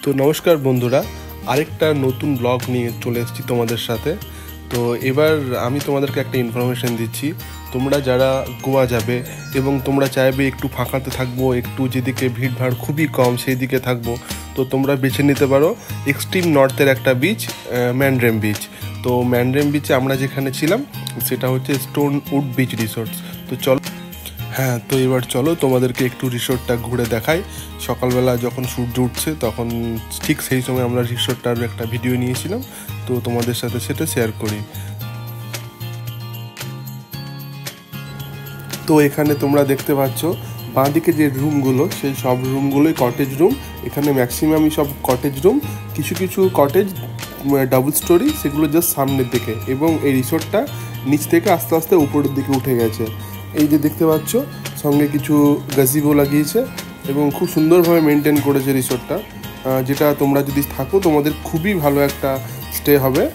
তো নমস্কার বন্ধুরা, আরেকটা নতুন ব্লগ নিয়ে চলে এসেছি তোমাদের সাথে। তো এবার আমি তোমাদেরকে একটা ইনফরমেশন দিচ্ছি। তোমরা যারা গোয়া যাবে এবং তোমরা চাইবে একটু ফাঁকাতে থাকবো, একটু যেদিকে ভিড়ভাড় খুবই কম সেই দিকে থাকবো, তো তোমরা বেছে নিতে পারো এক্সট্রিম নর্থের একটা বিচ, ম্যান্ড্রেম বিচ। তো ম্যান্ড্রেম বিচে আমরা যেখানে ছিলাম সেটা হচ্ছে স্টোন উড বিচ রিসোর্টস। তো চলো, হ্যাঁ, তো এবার চলো তোমাদেরকে একটু রিসোর্টটা ঘুরে দেখাই। সকালবেলা যখন সূর্য উঠছে তখন ঠিক সেই সময় আমরা রিসোর্টটার একটা ভিডিও নিয়েছিলাম, তো তোমাদের সাথে সেটা শেয়ার করি। তো এখানে তোমরা দেখতে পাচ্ছ বাঁদিকে যে রুমগুলো, সেই সব রুমগুলোই কটেজ রুম। এখানে ম্যাক্সিমামই সব কটেজ রুম, কিছু কিছু কটেজ ডাবল স্টোরি, সেগুলো জাস্ট সামনের দিকে, এবং এই রিসোর্টটা নিচ থেকে আস্তে আস্তে উপরের দিকে উঠে গেছে। এই যে দেখতে পাচ্ছ সঙ্গে কিছু গাজিবো লাগিয়েছে এবং খুব সুন্দরভাবে মেনটেন করেছে রিসোর্টটা, যেটা তোমরা যদি থাকো তোমাদের খুবই ভালো একটা স্টে হবে।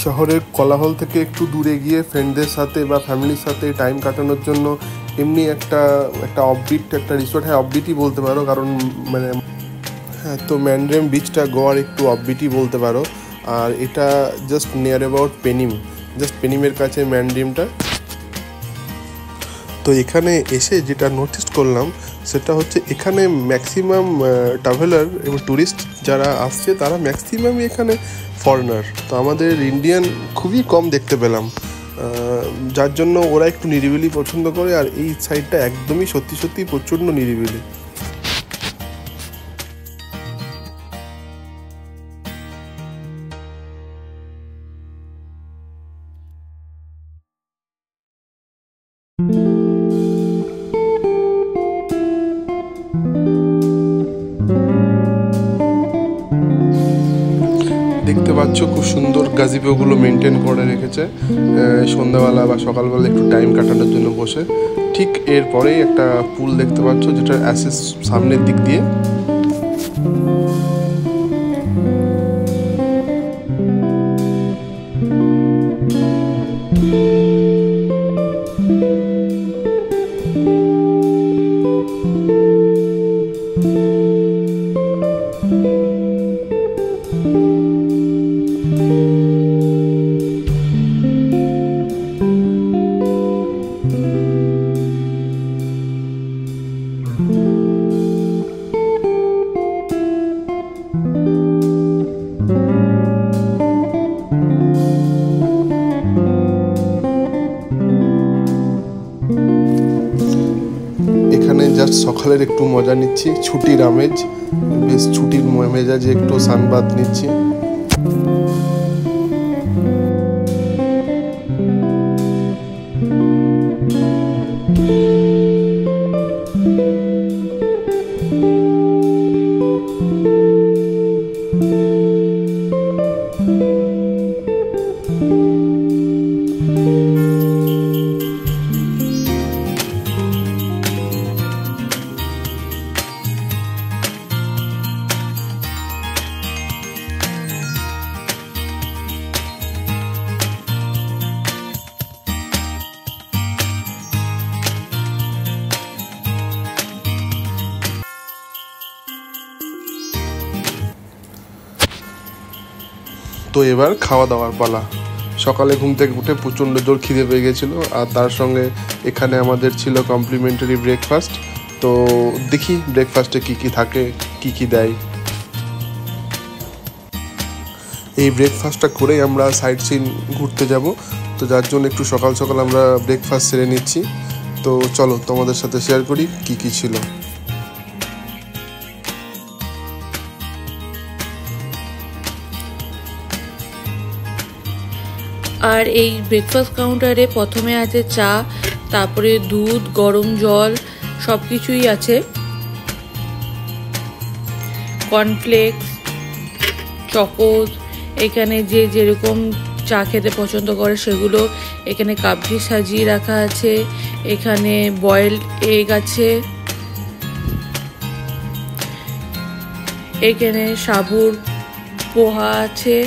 শহরের কোলাহল থেকে একটু দূরে গিয়ে ফ্রেন্ডদের সাথে বা ফ্যামিলির সাথে টাইম কাটানোর জন্য এমনি একটা অফবিট একটা রিসোর্ট, হ্যাঁ অফবিটই বলতে পারো, কারণ মানে হ্যাঁ, তো ম্যান্ড্রেম বিচটা গোয়ার একটু অফবিটই বলতে পারো। আর এটা জাস্ট নিয়ার অ্যাবাউট পেনিম, জাস্ট পেনিমের কাছে ম্যান্ড্রেমটা। তো এখানে এসে যেটা নোটিস করলাম সেটা হচ্ছে এখানে ম্যাক্সিমাম ট্রাভেলার এবং ট্যুরিস্ট যারা আসছে তারা ম্যাক্সিমামই এখানে ফরেনার। তো আমাদের ইন্ডিয়ান খুবই কম দেখতে পেলাম, যার জন্য ওরা একটু নিরিবিলি পছন্দ করে। আর এই সাইডটা একদমই সত্যি সত্যি প্রচণ্ড নিরিবিলি। দেখতে পাচ্ছ খুব সুন্দর গাজিবোগুলো মেনটেন করে রেখেছে, সন্ধ্যাবেলা বা সকালবেলা একটু টাইম কাটানোর জন্য বসে। ঠিক এরপরেই একটা পুল দেখতে পাচ্ছ, যেটা অ্যাসেস সামনের দিক দিয়ে। এখানে জাস্ট সকালের একটু মজা নিচ্ছি, ছুটির আমেজ, বেশ ছুটির মেজাজে একটু সানবাত নিচ্ছি। তো এবার খাওয়া দাওয়ার পালা। সকালে ঘুম থেকে উঠে প্রচণ্ড জোর খিদে পেয়ে গেছিলো, আর তার সঙ্গে এখানে আমাদের ছিল কমপ্লিমেন্টারি ব্রেকফাস্ট। তো দেখি ব্রেকফাস্টে কী কী থাকে, কী কী দেয়। এই ব্রেকফাস্টটা করেই আমরা সাইট সিন ঘুরতে যাব, তো যার জন্য একটু সকাল সকাল আমরা ব্রেকফাস্ট সেরে নিচ্ছি। তো চলো তোমাদের সাথে শেয়ার করি কী কী ছিল। আর এই ব্রেকফাস্ট কাউন্টারে প্রথমে আছে চা, তারপরে দুধ, গরম জল, সব কিছুই আছে, কর্নফ্লেক্স, চকোস। এখানে যে যেরকম চা খেতে পছন্দ করে সেগুলো এখানে কাপটি সাজিয়ে রাখা আছে। এখানে বয়েলড এগ আছে, এখানে সাবুর পোহা আছে,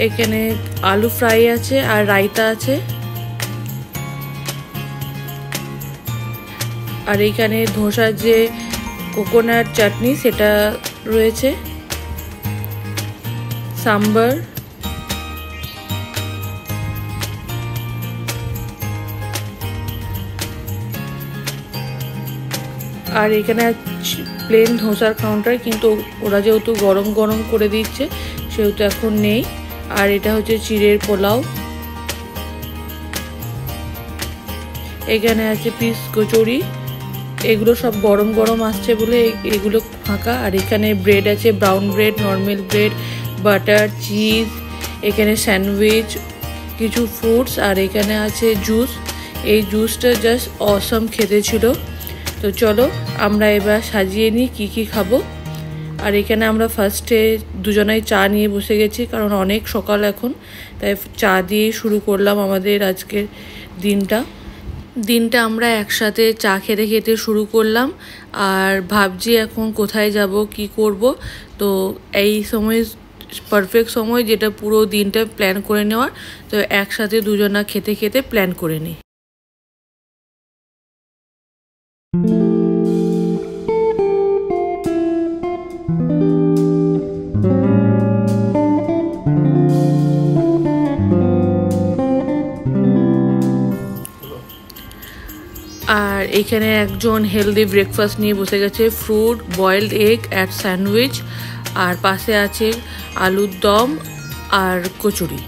এখানে আলু ফ্রাই আছে আর রায়তা আছে, আর এখানে ধোসার যে কোকোনাট চাটনি সেটা রয়েছে, সাম্বার, আর এখানে প্লেন ধোসার কাউন্টার, কিন্তু ওরা যেহেতু গরম গরম করে দিচ্ছে সেহেতু এখন নেই। আর এটা হচ্ছে চিড়ের পোলাও, এখানে আছে পিস কচুরি, এগুলো সব গরম গরম আসছে বলে এগুলো ফাঁকা। আর এখানে ব্রেড আছে, brown bread, normal bread, butter, cheese, এখানে স্যান্ডউইচ, কিছু ফ্রুটস, আর এখানে আছে জুস। এই জুসটা জাস্ট অসম খেতে ছিল। তো চলো আমরা এবার সাজিয়ে নিই কী কী খাবো। আর এখানে আমরা ফার্স্টে দুজনাই চা নিয়ে বসে গেছি, কারণ অনেক সকাল এখন, তাই চা দিয়েই শুরু করলাম আমাদের আজকের দিনটা আমরা একসাথে চা খেতে খেতে শুরু করলাম। আর ভাবছি এখন কোথায় যাব, কি করব। তো এই সময় পারফেক্ট সময়, যেটা পুরো দিনটা প্ল্যান করে নেওয়ার। তো একসাথে দুজনা খেতে খেতে প্ল্যান করে নিই। আর এখানে একজন হেলদি ব্রেকফাস্ট নিয়ে বসে গেছে, fruit, boiled egg and sandwich, আর পাশে আছে আলুর দম আর কচুরি।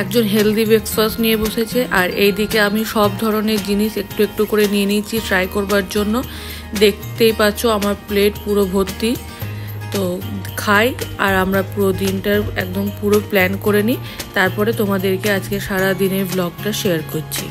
একজন হেলদি ব্রেকফাস্ট নিয়ে বসেছে, আর এইদিকে আমি সব ধরনের জিনিস একটু একটু করে নিয়ে নিয়েছি ট্রাই করবার জন্য। দেখতেই পাচ্ছ আমার প্লেট পুরো ভর্তি। তো খাই আর আমরা পুরো দিনটার একদম পুরো প্ল্যান করে নিই, তারপরে তোমাদেরকে আজকে সারা দিনের ব্লগটা শেয়ার করছি।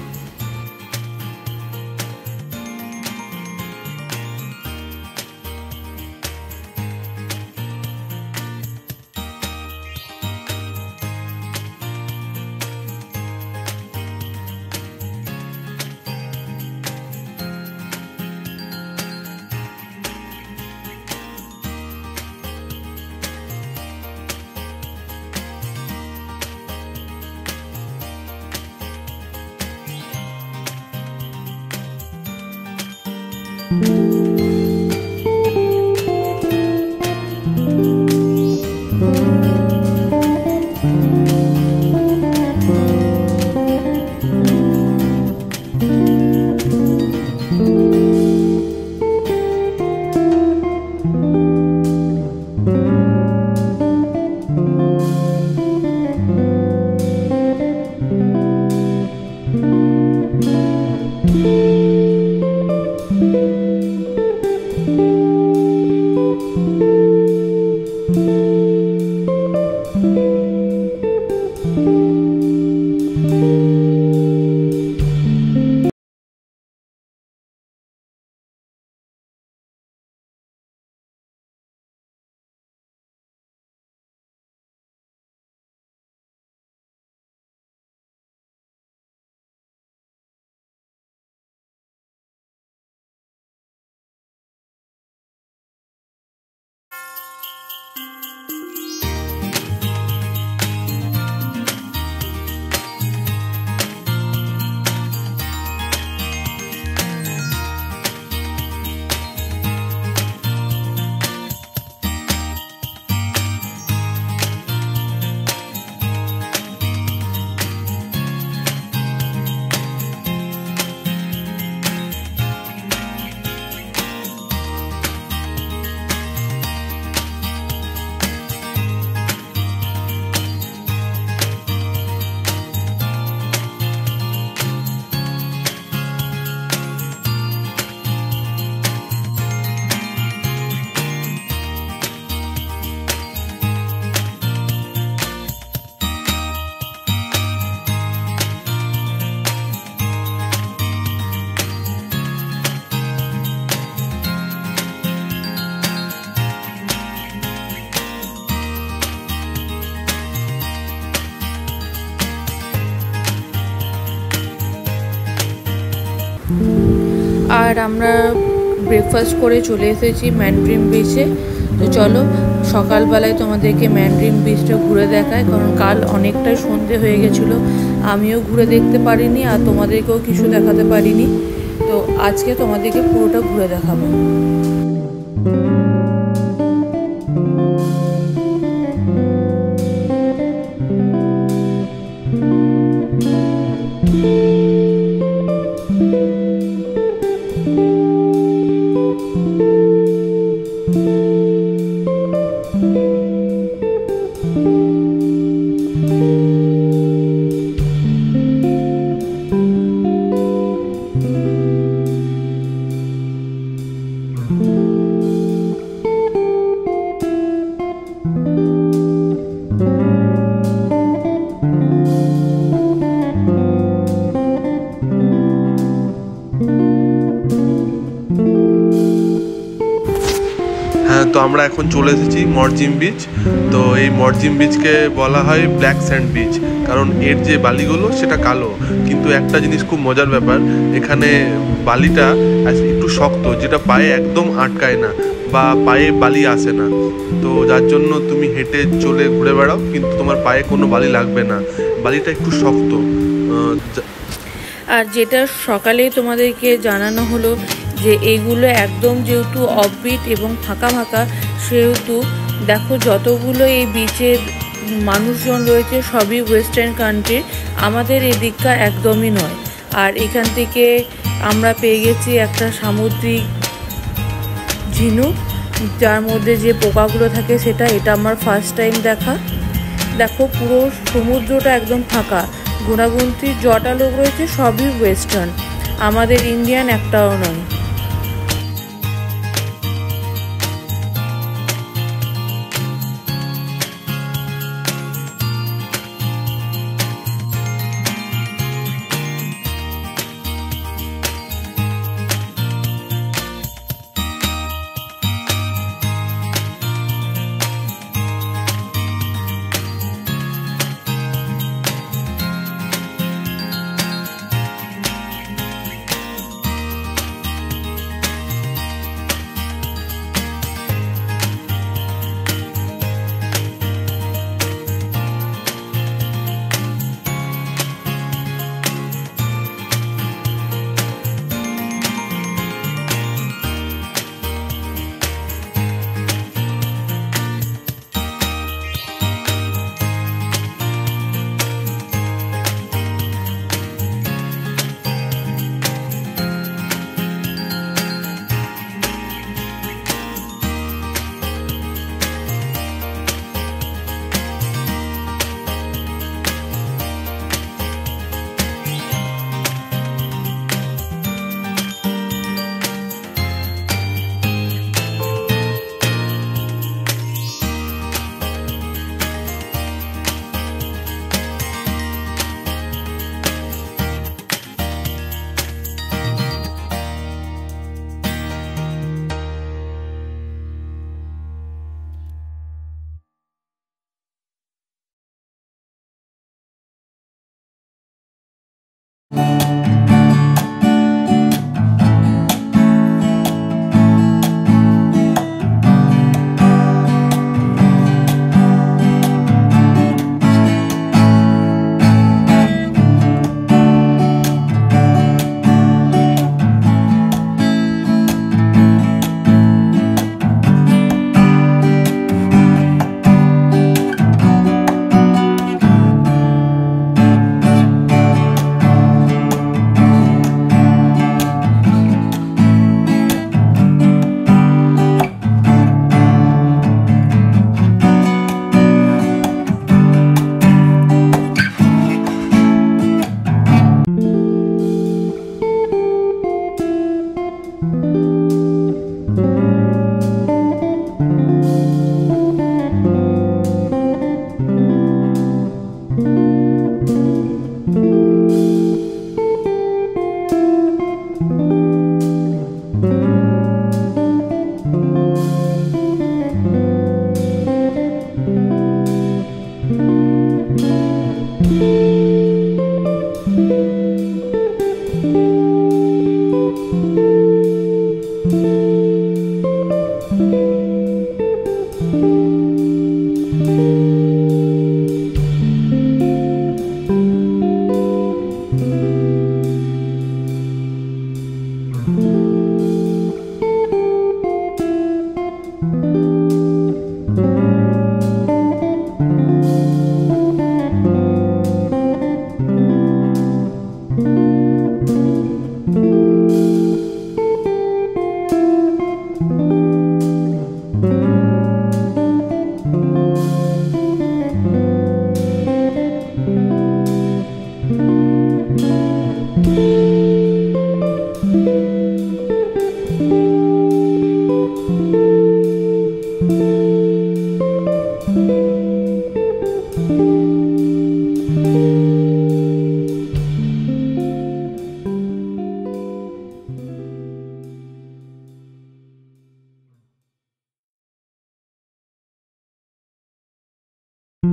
আর আমরা ব্রেকফাস্ট করে চলে এসেছি ম্যানড্রিম বিচে। তো চলো সকালবেলায় তোমাদেরকে ম্যানড্রিম বিচটা ঘুরে দেখায়, কারণ কাল অনেকটাই সন্ধে হয়ে গেছিলো, আমিও ঘুরে দেখতে পারিনি আর তোমাদেরকেও কিছু দেখাতে পারিনি। তো আজকে তোমাদেরকে পুরোটা ঘুরে দেখাবো। তো আমরা এখন চলে এসেছি মরজিম বিচ। তো এই মরজিম বিচকে বলা হয় ব্ল্যাক স্যান্ড বিচ, কারণ এর যে বালিগুলো সেটা কালো। কিন্তু একটা জিনিস খুব মজার ব্যাপার, এখানে বালিটা একটু শক্ত, যেটা পায়ে একদম আটকায় না বা পায়ে বালি আসে না। তো যার জন্য তুমি হেঁটে চলে ঘুরে বেড়াও, কিন্তু তোমার পায়ে কোনো বালি লাগবে না, বালিটা একটু শক্ত। আর যেটা সকালেই তোমাদেরকে জানানো হলো যে এইগুলো একদম যেহেতু অফবিট এবং ফাঁকা ফাঁকা, সেহেতু দেখো যতগুলো এই বিচের মানুষজন রয়েছে সবই ওয়েস্টার্ন কান্ট্রির, আমাদের এদিকটা একদমই নয়। আর এখান থেকে আমরা পেয়ে গেছি একটা সামুদ্রিক ঝিনুক, যার মধ্যে যে পোকাগুলো থাকে সেটা, এটা আমার ফার্স্ট টাইম দেখা। দেখো পুরো সমুদ্রটা একদম ফাঁকা, গুণাগুন্তির যটা লোক রয়েছে সবই ওয়েস্টার্ন, আমাদের ইন্ডিয়ান একটাও নয়।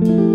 you